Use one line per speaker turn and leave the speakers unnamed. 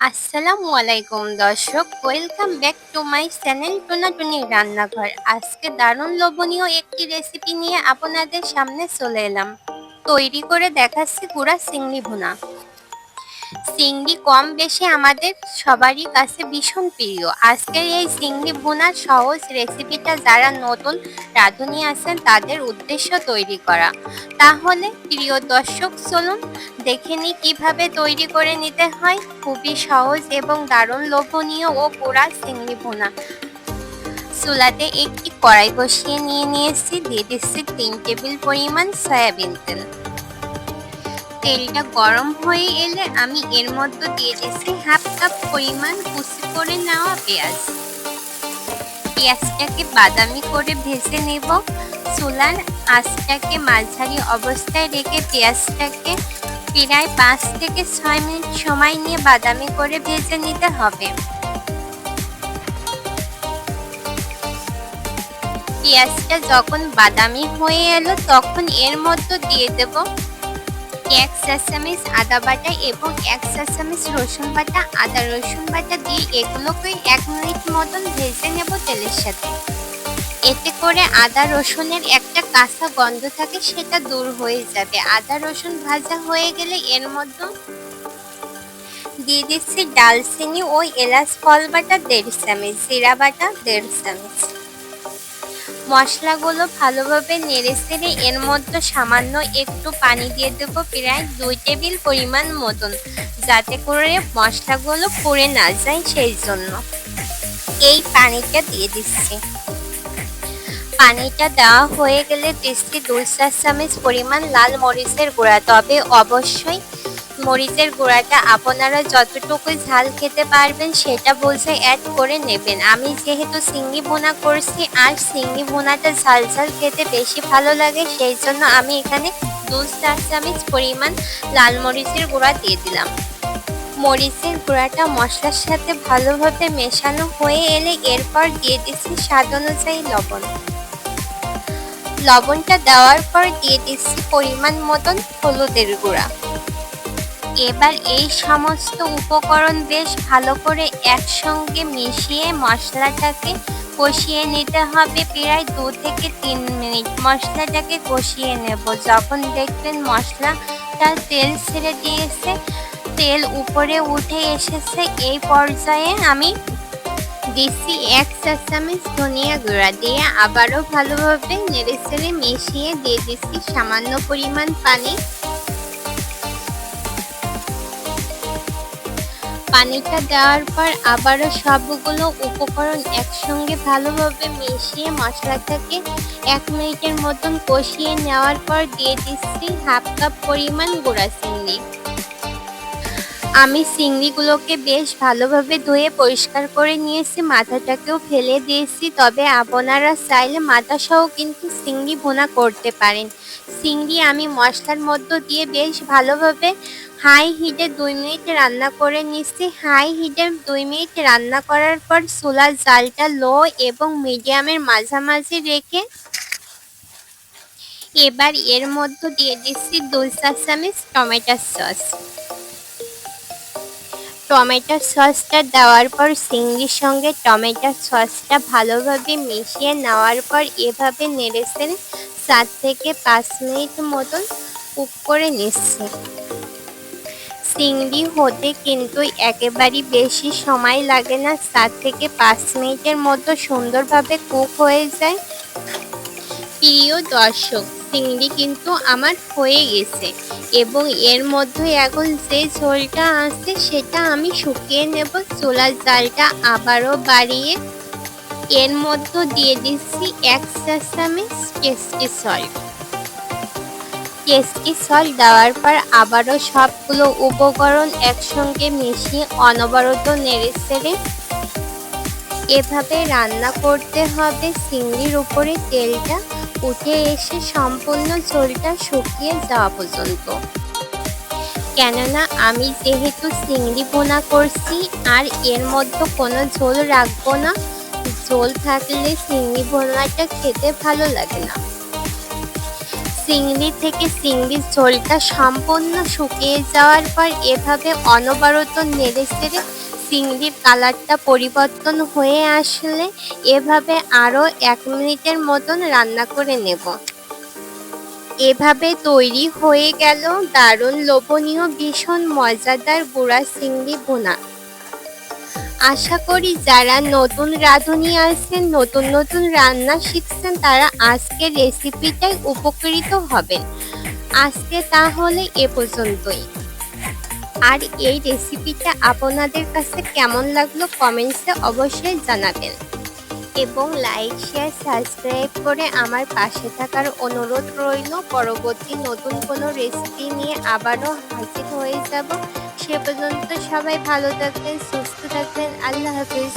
আসসালামু আলাইকুম দর্শক, welcome back to my channel Tunatuni Rannaghor. আজকে দারুণ লোভনীয় একটি রেসিপি নিয়ে আপনাদের সামনে চলে এলাম। তৈরি করে দেখাচ্ছি গুঁড়া চিংড়ি ভুনা। চিংড়ি কম বেশি আমাদের সবারই কাছে ভীষণ প্রিয়। আজকের এই চিংড়ি ভুনার সহজ রেসিপিটা যারা নতুন রাঁধুনি আছেন তাদের উদ্দেশ্য তৈরি করা। তাহলে প্রিয় দর্শক, চলুন দেখে নিই কিভাবে তৈরি করে নিতে হয়। খুবই সহজ এবং দারুণ লোভনীয় ও গুঁড়া চিংড়ি ভুনা। চুলাতে একটি কড়াই বসিয়ে নিয়েছি, দিয়ে দিচ্ছি 3 টেবিল পরিমাণ সয়াবিন তেল। তেলটা গরম হয়ে এলে আমি এর মধ্যে দিয়ে দিচ্ছি হাফ কাপ পরিমাণ কুচি করে নেওয়া পেঁয়াজ। পেঁয়াজটাকে বাদামি করে ভেজে নেব। চুলার আঁচটাকে মাঝারি অবস্থায় রেখে পেঁয়াজটাকে প্রায় 5 থেকে 6 মিনিট সময় নিয়ে বাদামি করে ভেজে নিতে হবে। পেঁয়াজটা যখন বাদামি হয়ে এলো তখন এর মধ্যে দিয়ে দেব 1 চা চামচ আদা বাটা এবং 1 চা চামচ রসুন বাটা। আদা রসুন বাটা দিয়ে এগুলোকে 1 মিনিট মতন ভেজে নেব তেলের সাথে। এতে করে আদা রসুনের একটা কাঁচা গন্ধ থাকে, সেটা দূর হয়ে যাবে। আদা রসুন ভাজা হয়ে গেলে এর মধ্যে দিয়ে দিচ্ছি ডালচিনি ও এলাচ ফল বাটা 1.5 চামচ, জিরা বাটা 1.5 চামচ। মশলাগুলো ভালোভাবে নেড়েচেড়ে এর মধ্যে সামান্য একটু পানি দিয়ে দেব, প্রায় 2 টেবিল পরিমাণ মতন, যাতে করে মশলাগুলো পুড়ে না যায় সেই জন্য। এই পানিটা দিয়ে দিচ্ছি। পানিটা দেওয়া হয়ে গেলে দিচ্ছি 2 চা চামচ পরিমাণ লাল মরিচের গুঁড়া। তবে অবশ্যই মরিচের গুঁড়াটা আপনারা যতটুকু ঝাল খেতে পারবেন সেটা বুঝে অ্যাড করে নেবেন। আমি যেহেতু চিংড়ি ভুনা করছি আর চিংড়ি ভুনাটা ঝাল ঝাল খেতে বেশি ভালো লাগে, সেই জন্য আমি এখানে 2 চা চামচ পরিমাণ লাল মরিচের গুঁড়া দিয়ে দিলাম। মরিচের গুঁড়াটা মশলার সাথে ভালোভাবে মেশানো হয়ে এলে এরপর দিয়ে দিচ্ছি স্বাদ অনুযায়ী লবণ। লবণটা দেওয়ার পর দিয়ে দিচ্ছি পরিমাণ মতন হলুদের গুঁড়া। এবার এই সমস্ত উপকরণ বেশ ভালো করে একসঙ্গে মিশিয়ে মশলাটাকে কষিয়ে নিতে হবে প্রায় 2 থেকে 3 মিনিট। মশলাটাকে কষিয়ে নেব। যখন দেখবেন মশলাটা তেল ছেড়ে দিয়েছে, তেল উপরে উঠে এসেছে, এই পর্যায়ে আমি দিচ্ছি 1 চা চামচ ধনিয়া গুঁড়া। দিয়ে আবারও ভালোভাবে নেড়েচেড়ে মিশিয়ে দিয়ে দিচ্ছি সামান্য পরিমাণ পানি। পানিটা দেওয়ার পর আবারও সবগুলো উপকরণ একসঙ্গে ভালোভাবে মিশিয়ে মশলাটাকে 1 মিনিটের মতন কষিয়ে নেওয়ার পর দিয়ে দিচ্ছি হাফ কাপ পরিমাণ গুঁড়া চিংড়ি। আমি চিংড়িগুলোকে বেশ ভালোভাবে ধুয়ে পরিষ্কার করে নিয়েছি, মাথাটাকেও ফেলে দিয়েছি। তবে আপনারা চাইলে মাথা সহ কিন্তু চিংড়ি ভুনা করতে পারেন। চিংড়ি আমি মশলার মধ্য দিয়ে বেশ ভালোভাবে হাই হিটে 2 মিনিট রান্না করে নিচ্ছি। হাই হিটে 2 মিনিট রান্না করার পর চুলার জালটা লো এবং মিডিয়ামের মাঝামাঝি রেখে এবার এর মধ্যে দিয়ে দিচ্ছি 2 চা চামচ টমেটো সস। টমেটো সসটা দেওয়ার পর চিংড়ির সঙ্গে টমেটো সসটা ভালোভাবে মিশিয়ে নেওয়ার পর এভাবে নেড়েচেড়ে 4 থেকে 5 মিনিট মতন কুক করে নিচ্ছি। চিংড়ি হতে কিন্তু একেবারেই বেশি সময় লাগে না, 4 থেকে 5 মিনিটের মতো সুন্দরভাবে কুক হয়ে যায়। প্রিয় দর্শক, চিংড়ি কিন্তু আমার হয়ে গেছে এবং এর মধ্যে এখন যে ঝোলটা আছে সেটা আমি শুকিয়ে নেব। চুলার জালটা আবারও বাড়িয়ে এর মধ্যে দিয়ে দিচ্ছি 1 চা চামচ টেস্টি সল্ট। টেস্টি সল্ট দেওয়ার পর আবারও সবগুলো উপকরণ একসঙ্গে মিশিয়ে অনবরত নেড়েচেড়ে এভাবে রান্না করতে হবে চিংড়ির উপরে তেলটা উঠে এসে সম্পূর্ণ ঝোলটা শুকিয়ে যাওয়া পর্যন্ত। কেননা আমি যেহেতু চিংড়ি ভুনা করছি আর এর মধ্যে কোনো ঝোল রাখবো না, ঝোল থাকলে চিংড়ি ভুনাটা খেতে ভালো লাগে না। চিংড়ি থেকে চিংড়ির ঝোলটা সম্পূর্ণ শুকিয়ে যাওয়ার পর এভাবে অনবরত নেড়েচেড়ে চিংড়ির কালারটা পরিবর্তন হয়ে আসলে এভাবে আরও ১ মিনিটের মতন রান্না করে নেব। এভাবে তৈরি হয়ে গেল দারুণ লোভনীয় ভীষণ মজাদার গুঁড়া চিংড়ি ভুনা। আশা করি যারা নতুন রাঁধুনি আছেন, নতুন নতুন রান্না শিখছেন, তারা আজকের রেসিপিটাই উপকৃত হবেন। আজকে তাহলে এ পর্যন্তই। আর এই রেসিপিটা আপনাদের কাছে কেমন লাগলো কমেন্টসে অবশ্যই জানাবেন এবং লাইক, শেয়ার, সাবস্ক্রাইব করে আমার পাশে থাকার অনুরোধ রইল। পরবর্তী নতুন কোনো রেসিপি নিয়ে আবারও হাজির হয়ে যাব। সে পর্যন্ত সবাই ভালো থাকবেন, সুস্থ থাকবেন। আল্লাহ হাফিজ।